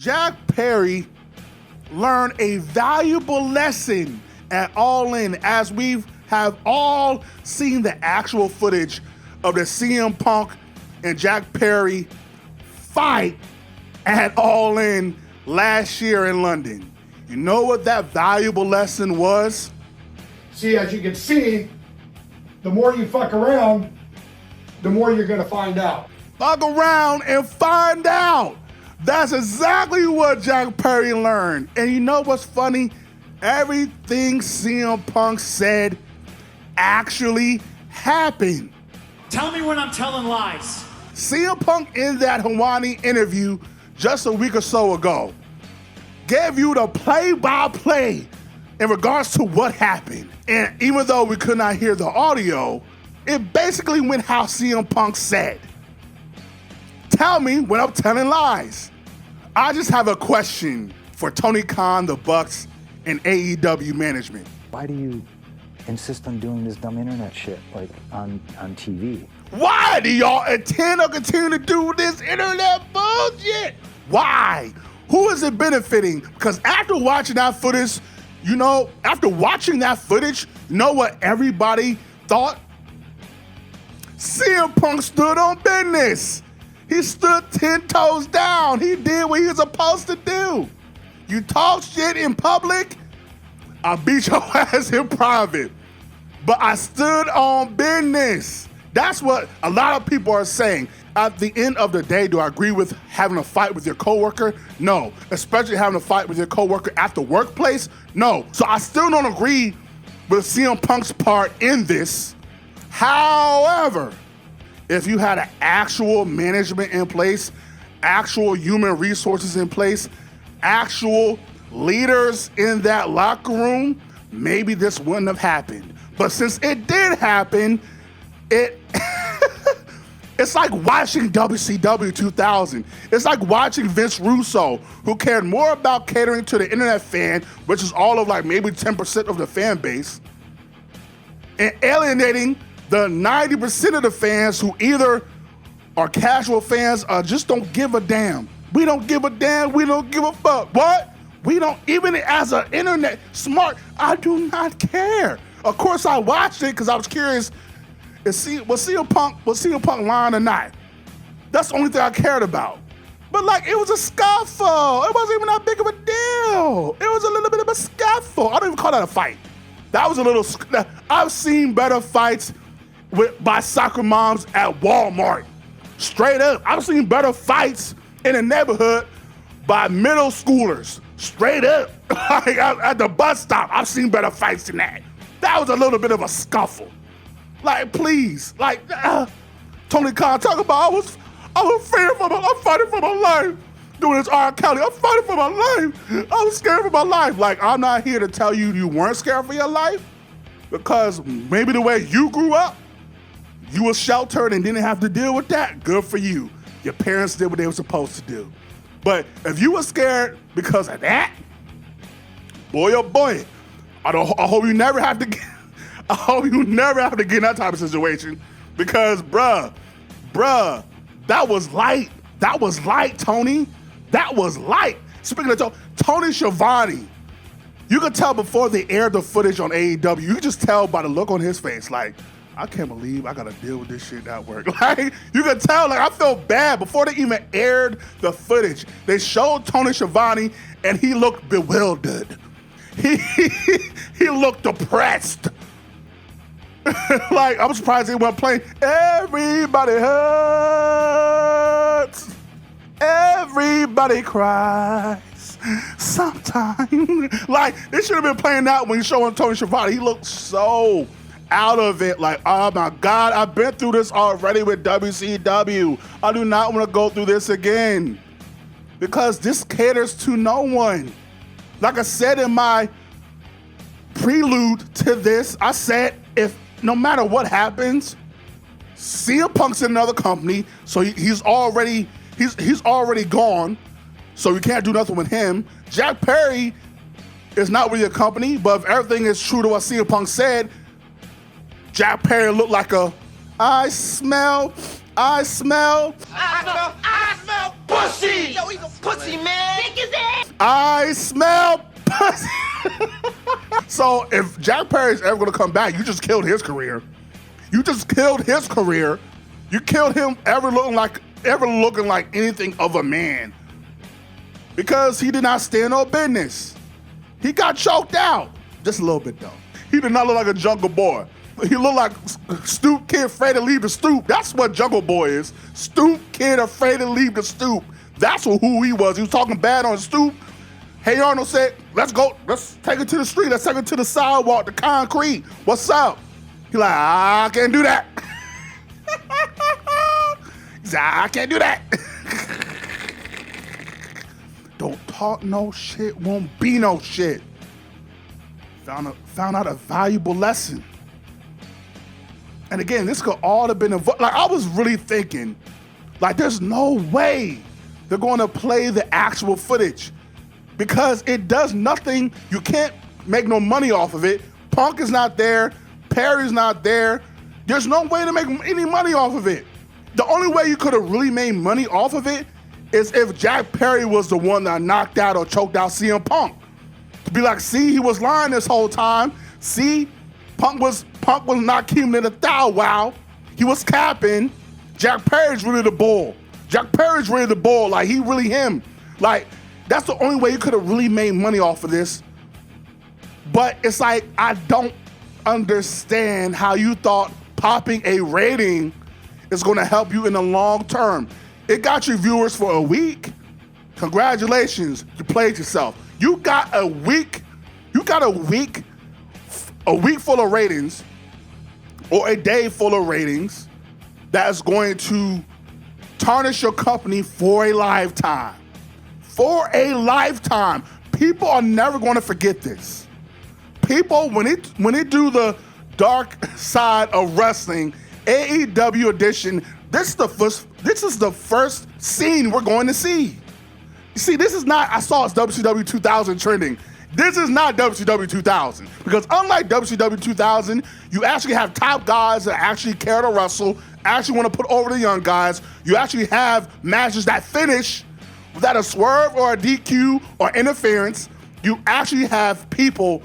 Jack Perry learned a valuable lesson at All In, as we have all seen the actual footage of the CM Punk and Jack Perry fight at All In last year in London. You know what that valuable lesson was? See, as you can see, the more you fuck around, the more you're gonna find out. Fuck around and find out. That's exactly what Jack Perry learned. And you know what's funny? Everything CM Punk said actually happened. Tell me when I'm telling lies. CM Punk, in that Hawani interview just a week or so ago, gave you the play-by-play in regards to what happened. And even though we could not hear the audio, it basically went how CM Punk said. Tell me when I'm telling lies. I just have a question for Tony Khan, the Bucks, and AEW management. Why do you insist on doing this dumb internet shit, like on TV? Why do y'all intend to continue to do this internet bullshit? Why? Who is it benefiting? Because after watching that footage, you know what everybody thought? CM Punk stood on business. He stood 10 toes down. He did what he was supposed to do. You talk shit in public, I beat your ass in private. But I stood on business. That's what a lot of people are saying. At the end of the day, do I agree with having a fight with your coworker? No. Especially having a fight with your coworker at the workplace? No. So I still don't agree with CM Punk's part in this. However, if you had an actual management in place, actual human resources in place, actual leaders in that locker room, maybe this wouldn't have happened. But since it did happen, it's like watching WCW 2000. It's like watching Vince Russo, who cared more about catering to the internet fan, which is all of like maybe 10% of the fan base, and alienating the 90% of the fans who either are casual fans or just don't give a damn. We don't give a damn, we don't give a fuck. What? We don't, even as an internet smart, I do not care. Of course I watched it because I was curious, was CM Punk lying or not? That's the only thing I cared about. But like, it was a scuffle. It wasn't even that big of a deal. It was a little bit of a scuffle. I don't even call that a fight. That was a little, I've seen better fights by soccer moms at Walmart. Straight up. I've seen better fights in the neighborhood by middle schoolers. Straight up. Like at the bus stop, I've seen better fights than that. That was a little bit of a scuffle. Like, please, like, Tony Khan talk about, I'm fighting for my life. Doing this R. Kelly, I'm fighting for my life. I'm scared for my life. Like, I'm not here to tell you you weren't scared for your life, because maybe the way you grew up, you were sheltered and didn't have to deal with that. Good for you. Your parents did what they were supposed to do. But if you were scared because of that, boy, oh boy, I hope you never have to get, I hope you never have to get in that type of situation, because bruh, that was light. That was light, Tony. That was light. Speaking of Tony Schiavone, you could tell before they aired the footage on AEW, you could just tell by the look on his face, like, I can't believe I gotta deal with this shit at work. Like, you could tell, like, I felt bad before they even aired the footage. They showed Tony Schiavone and he looked bewildered. He looked depressed. Like, I'm surprised they weren't playing Everybody Hurts, Everybody Cries Sometimes. Like, they should have been playing that when you're showing Tony Schiavone. He looked so out of it, like, oh my God, I've been through this already with WCW. I do not want to go through this again, because this caters to no one. Like I said in my prelude to this, I said, if no matter what happens, CM Punk's in another company, so he's already gone, so you can't do nothing with him. Jack Perry is not with your company, but if everything is true to what CM Punk said, Jack Perry looked like I smell pussy. pussy. Yo, he's a pussy, man. Kick his ass. I smell pussy. So if Jack Perry's ever gonna come back, you just killed his career. You just killed his career. You killed him ever looking like anything of a man. Because he did not stand on business. He got choked out. Just a little bit though. He did not look like a Jungle Boy. He looked like stoop kid afraid to leave the stoop. That's what Jungle Boy is. Stoop kid afraid to leave the stoop. That's who he was. He was talking bad on the stoop. Hey Arnold said, let's go, let's take it to the street, let's take it to the sidewalk, the concrete. What's up? He like, I can't do that. He said, I can't do that. Don't talk no shit, won't be no shit. Found out a valuable lesson. And again, this could all have been like I was really thinking, like there's no way they're gonna play the actual footage because it does nothing. You can't make no money off of it. Punk is not there, Perry's not there. There's no way to make any money off of it. The only way you could have really made money off of it is if Jack Perry was the one that knocked out or choked out CM Punk. To be like, see, he was lying this whole time. See, Punk was not keeping it a thou wow. He was capping. Jack Perry's really the bull. Jack Perry's really the bull. Like, he really him. Like, that's the only way you could have really made money off of this. But it's like, I don't understand how you thought popping a rating is gonna help you in the long term. It got you viewers for a week. Congratulations, you played yourself. You got a week full of ratings, or a day full of ratings that is going to tarnish your company for a lifetime. For a lifetime. People are never going to forget this. People, when they do the dark side of wrestling, AEW edition, this is the first scene we're going to see. You see, this is not, I saw it's WCW 2000 trending. This is not WCW 2000 because unlike WCW 2000, you actually have top guys that actually care to wrestle, actually want to put over the young guys. You actually have matches that finish without a swerve or a DQ or interference. You actually have people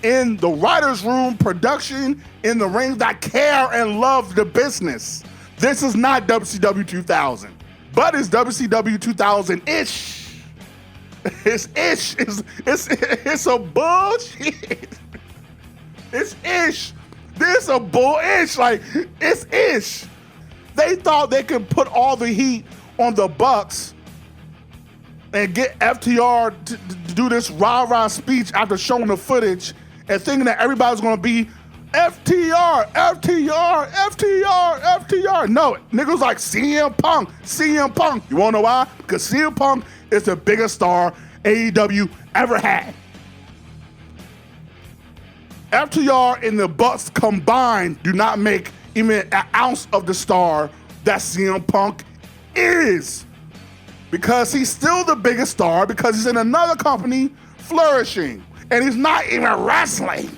in the writer's room, production, in the ring that care and love the business. This is not WCW 2000, but it's WCW 2000-ish. It's ish. It's a bullshit. It's ish. This a bull-ish. Like, it's ish. They thought they could put all the heat on the Bucks and get FTR to do this rah-rah speech after showing the footage and thinking that everybody's gonna be FTR, FTR, FTR, FTR. No, niggas like CM Punk, CM Punk. You wanna know why? Because CM Punk is the biggest star AEW ever had. FTR and the Bucks combined do not make even an ounce of the star that CM Punk is. Because he's still the biggest star because he's in another company flourishing. And he's not even wrestling.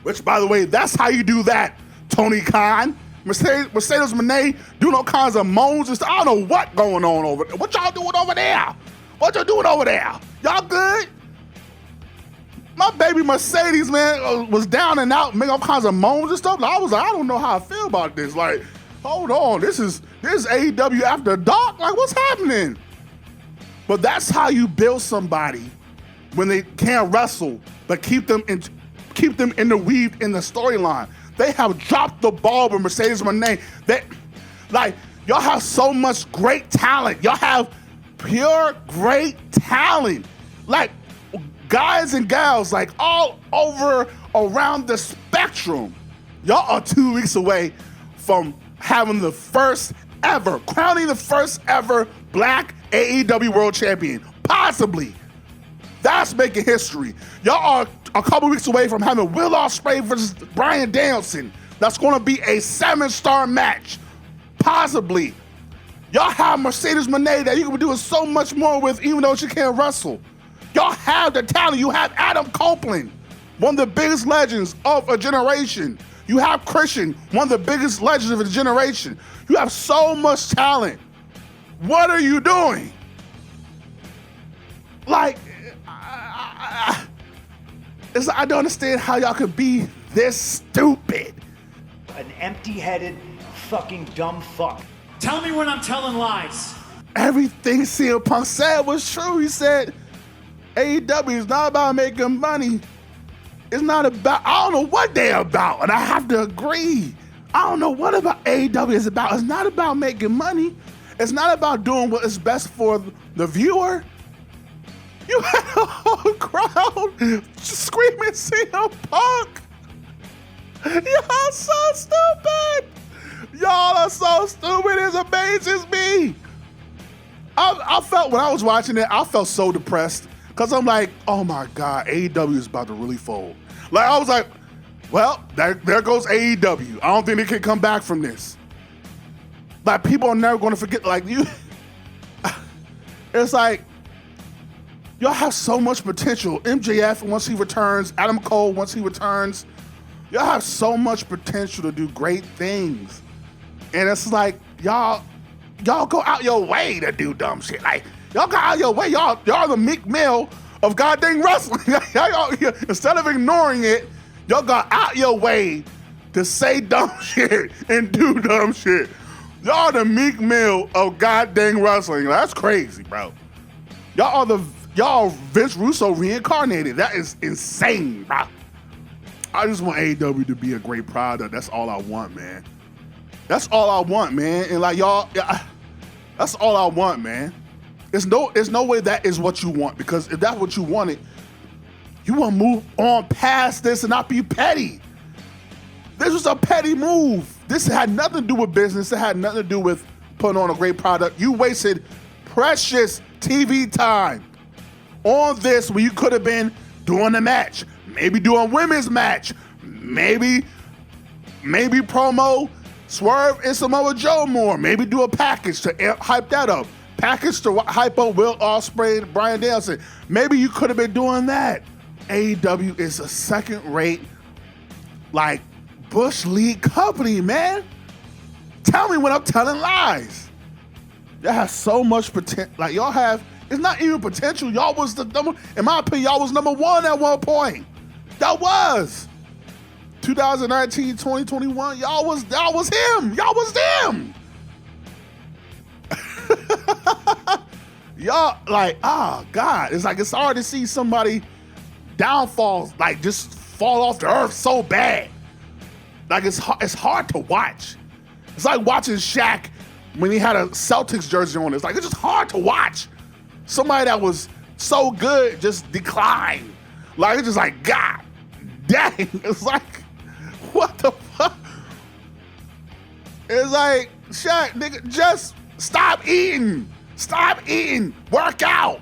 Which, by the way, that's how you do that, Tony Khan. Mercedes Moné doing all kinds of moans and stuff. I don't know what's going on over there. What y'all doing over there? What y'all doing over there? Y'all good? My baby Mercedes, man, was down and out, making all kinds of moans and stuff. I was like, I don't know how I feel about this. Like, hold on, this is AEW after dark. Like, what's happening? But that's how you build somebody when they can't wrestle, but keep them interweaved in the storyline. They have dropped the ball with Mercedes Moné. Y'all have so much great talent. Y'all have pure great talent. Like, guys and gals, like, all over around the spectrum. Y'all are 2 weeks away from having the first ever, crowning the first ever black AEW World Champion. Possibly. That's making history. Y'all are a couple weeks away from having Will Ospreay versus Bryan Danielson. That's going to be a 7-star match. Possibly. Y'all have Mercedes Moné that you can be doing so much more with even though she can't wrestle. Y'all have the talent. You have Adam Copeland, one of the biggest legends of a generation. You have Christian, one of the biggest legends of a generation. You have so much talent. What are you doing? Like, I don't understand how y'all could be this stupid. An empty-headed, fucking dumb fuck. Tell me when I'm telling lies. Everything CM Punk said was true. He said AEW is not about making money. It's not about, I don't know what they're about, and I have to agree. I don't know what about AEW is about. It's not about making money. It's not about doing what is best for the viewer. You had a whole crowd screaming CM Punk. Y'all so stupid. Y'all are so stupid. It amazes me. I felt when I was watching it, I felt so depressed because I'm like, oh my God, AEW is about to really fold. Like I was like, well, there goes AEW. I don't think they can come back from this. Like people are never going to forget. Like you, it's like y'all have so much potential. MJF once he returns, Adam Cole once he returns, y'all have so much potential to do great things. And it's like y'all go out your way to do dumb shit. Like y'all go out your way. Y'all the Meek Mill of goddamn wrestling. Y'all, instead of ignoring it, y'all got out your way to say dumb shit and do dumb shit. Y'all the Meek Mill of goddamn wrestling. That's crazy, bro. Y'all Vince Russo reincarnated. That is insane, bro. I just want AEW to be a great product. That's all I want, man. That's all I want, man. And like y'all, that's all I want, man. There's no way that is what you want, because if that's what you wanted, you want to move on past this and not be petty. This was a petty move. This had nothing to do with business. It had nothing to do with putting on a great product. You wasted precious TV time on this when you could have been doing a match, maybe doing a women's match, maybe promo Swerve and Samoa Joe more, maybe do a package to hype that up, package to hype up Will Ospreay and Bryan Danielson. Maybe you could have been doing that. AEW is a second-rate, like, Bush League company, man. Tell me when I'm telling lies. Y'all have so much potential. Like, y'all have, it's not even potential. Y'all was the number, in my opinion, y'all was number one at one point. That was. 2019, 2021, y'all was him. Y'all was them. Y'all, like, oh, God. It's like, it's hard to see somebody downfall, like, just fall off the earth so bad. Like, it's hard to watch. It's like watching Shaq when he had a Celtics jersey on. It's like, it's just hard to watch somebody that was so good just decline. Like, it's just like, God dang. It's like, what the fuck? It's like, Shaq, nigga, just stop eating. Stop eating. Work out.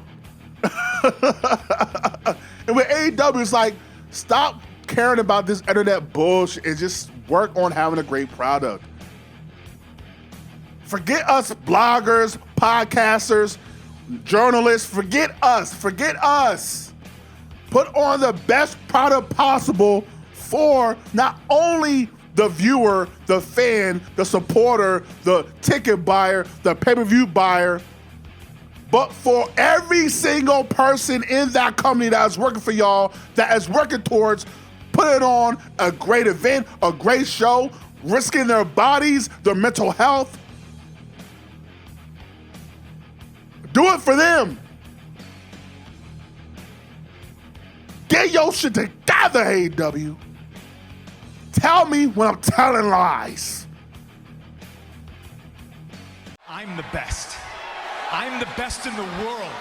And with AEW, it's like, stop caring about this internet bullshit and just work on having a great product. Forget us bloggers, podcasters, journalists. Forget us. Forget us. Put on the best product possible for not only the viewer, the fan, the supporter, the ticket buyer, the pay-per-view buyer, but for every single person in that company that is working for y'all, that is working towards putting on a great event, a great show, risking their bodies, their mental health. Do it for them. Get your shit together, AEW. Tell me when I'm telling lies. I'm the best. I'm the best in the world.